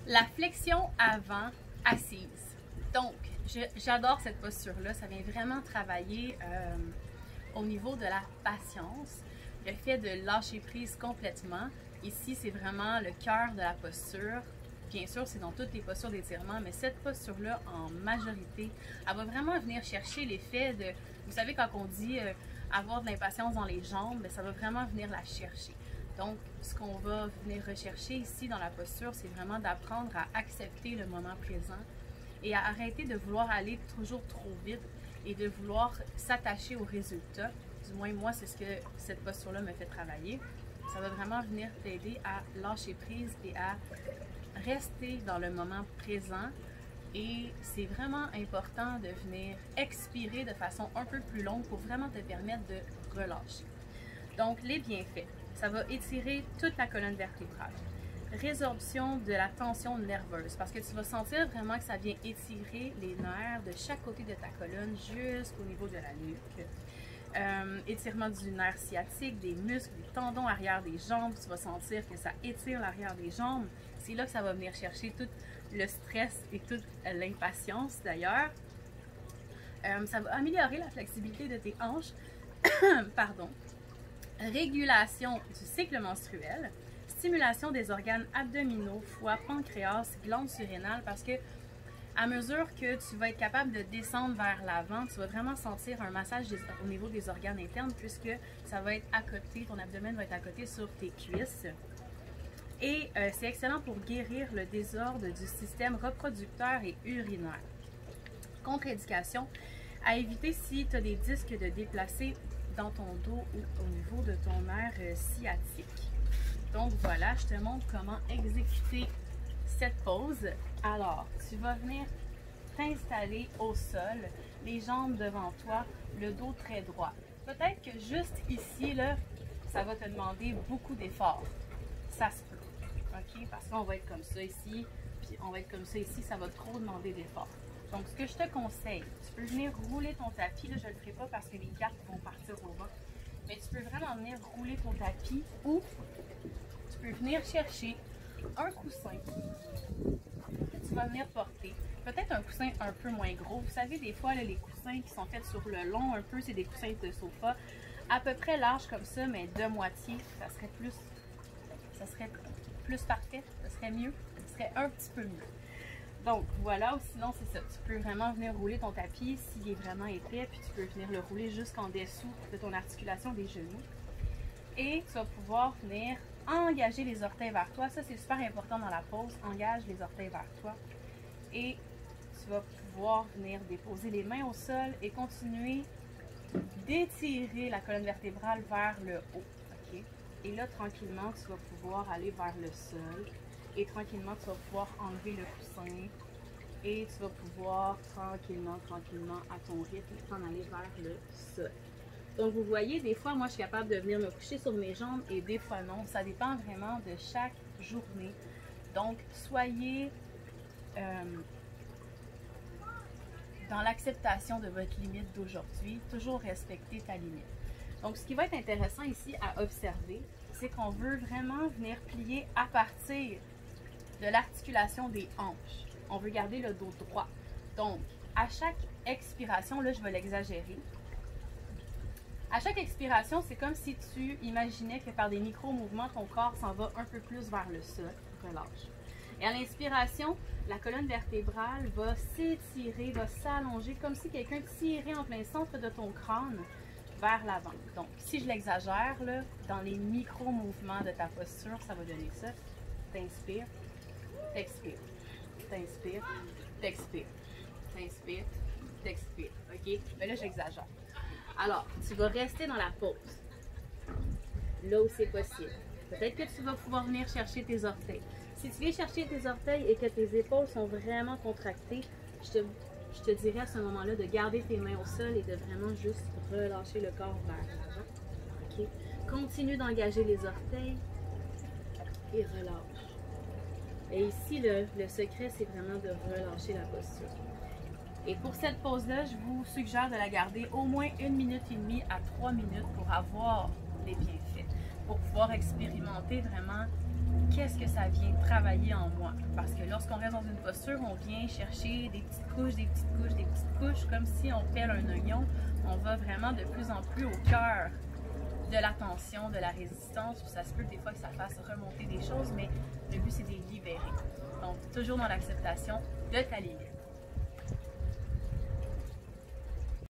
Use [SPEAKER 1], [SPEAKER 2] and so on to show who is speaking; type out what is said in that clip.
[SPEAKER 1] La flexion avant assise. Donc, j'adore cette posture-là. Ça vient vraiment travailler au niveau de la patience, le fait de lâcher prise complètement. Ici, c'est vraiment le cœur de la posture. Bien sûr, c'est dans toutes les postures d'étirement, mais cette posture-là, en majorité, elle va vraiment venir chercher l'effet de... Vous savez, quand on dit avoir de l'impatience dans les jambes, ça va vraiment venir la chercher. Donc, ce qu'on va venir rechercher ici dans la posture, c'est vraiment d'apprendre à accepter le moment présent et à arrêter de vouloir aller toujours trop vite et de vouloir s'attacher au résultat. Du moins, moi, c'est ce que cette posture-là me fait travailler. Ça va vraiment venir t'aider à lâcher prise et à rester dans le moment présent. Et c'est vraiment important de venir expirer de façon un peu plus longue pour vraiment te permettre de relâcher. Donc, les bienfaits. Ça va étirer toute la colonne vertébrale. Résorption de la tension nerveuse, parce que tu vas sentir vraiment que ça vient étirer les nerfs de chaque côté de ta colonne jusqu'au niveau de la nuque. Étirement du nerf sciatique, des muscles, des tendons arrière des jambes. Tu vas sentir que ça étire l'arrière des jambes. C'est là que ça va venir chercher tout le stress et toute l'impatience d'ailleurs. Ça va améliorer la flexibilité de tes hanches. Pardon. Régulation du cycle menstruel. Stimulation des organes abdominaux, foie, pancréas, glandes surrénales, parce que à mesure que tu vas être capable de descendre vers l'avant, tu vas vraiment sentir un massage au niveau des organes internes, puisque ça va être à côté, ton abdomen va être à côté sur tes cuisses. Et c'est excellent pour guérir le désordre du système reproducteur et urinaire. Contre-indication, à éviter si tu as des disques de déplacer dans ton dos ou au niveau de ton nerf sciatique. Donc voilà, je te montre comment exécuter cette pose. Alors, tu vas venir t'installer au sol, les jambes devant toi, le dos très droit. Peut-être que juste ici, là, ça va te demander beaucoup d'efforts. Ça se peut, ok? Parce qu'on va être comme ça ici, puis on va être comme ça ici, ça va trop demander d'efforts. Donc, ce que je te conseille, tu peux venir rouler ton tapis. Là, je ne le ferai pas parce que les cartes vont partir au bas. Mais tu peux vraiment venir rouler ton tapis ou tu peux venir chercher un coussin que tu vas venir porter. Peut-être un coussin un peu moins gros. Vous savez, des fois, là, les coussins qui sont faits sur le long un peu, c'est des coussins de sofa à peu près large comme ça, mais de moitié, ça serait plus parfait, ça serait mieux, ça serait un petit peu mieux. Donc voilà, ou sinon c'est ça, tu peux vraiment venir rouler ton tapis s'il est vraiment épais, puis tu peux venir le rouler jusqu'en dessous de ton articulation des genoux. Et tu vas pouvoir venir engager les orteils vers toi. Ça c'est super important dans la pose, engage les orteils vers toi. Et tu vas pouvoir venir déposer les mains au sol et continuer d'étirer la colonne vertébrale vers le haut. Okay? Et là, tranquillement, tu vas pouvoir aller vers le sol. Et tranquillement, tu vas pouvoir enlever le coussin. Et tu vas pouvoir tranquillement, à ton rythme, t'en aller vers le sol. Donc, vous voyez, des fois, moi, je suis capable de venir me coucher sur mes jambes et des fois, non. Ça dépend vraiment de chaque journée. Donc, soyez dans l'acceptation de votre limite d'aujourd'hui. Toujours respecter ta limite. Donc, ce qui va être intéressant ici à observer, c'est qu'on veut vraiment venir plier à partir de l'articulation des hanches. On veut garder le dos droit. Donc, à chaque expiration, là, je vais l'exagérer. À chaque expiration, c'est comme si tu imaginais que par des micro-mouvements, ton corps s'en va un peu plus vers le sol. Relâche. Et à l'inspiration, la colonne vertébrale va s'étirer, va s'allonger, comme si quelqu'un tirait en plein centre de ton crâne vers l'avant. Donc, si je l'exagère, là, dans les micro-mouvements de ta posture, ça va donner ça. T'inspires, t'expires, t'inspires, t'expires, t'inspires, t'expires. OK? Mais là, j'exagère. Alors, tu vas rester dans la pause, là où c'est possible. Peut-être que tu vas pouvoir venir chercher tes orteils. Si tu viens chercher tes orteils et que tes épaules sont vraiment contractées, je te dirais à ce moment-là de garder tes mains au sol et de vraiment juste relâcher le corps vers l'avant. Okay? Continue d'engager les orteils et relâche. Et ici, le secret, c'est vraiment de relâcher la posture. Et pour cette pause-là, je vous suggère de la garder au moins 1 minute et demie à 3 minutes pour avoir les bienfaits, pour pouvoir expérimenter vraiment qu'est-ce que ça vient travailler en moi. Parce que lorsqu'on reste dans une posture, on vient chercher des petites couches, des petites couches, des petites couches, comme si on pèle un oignon. On va vraiment de plus en plus au cœur de la tension, de la résistance. Puis ça se peut des fois que ça fasse remonter des choses, mais le but c'est de les libérer. Donc, toujours dans l'acceptation de ta limite.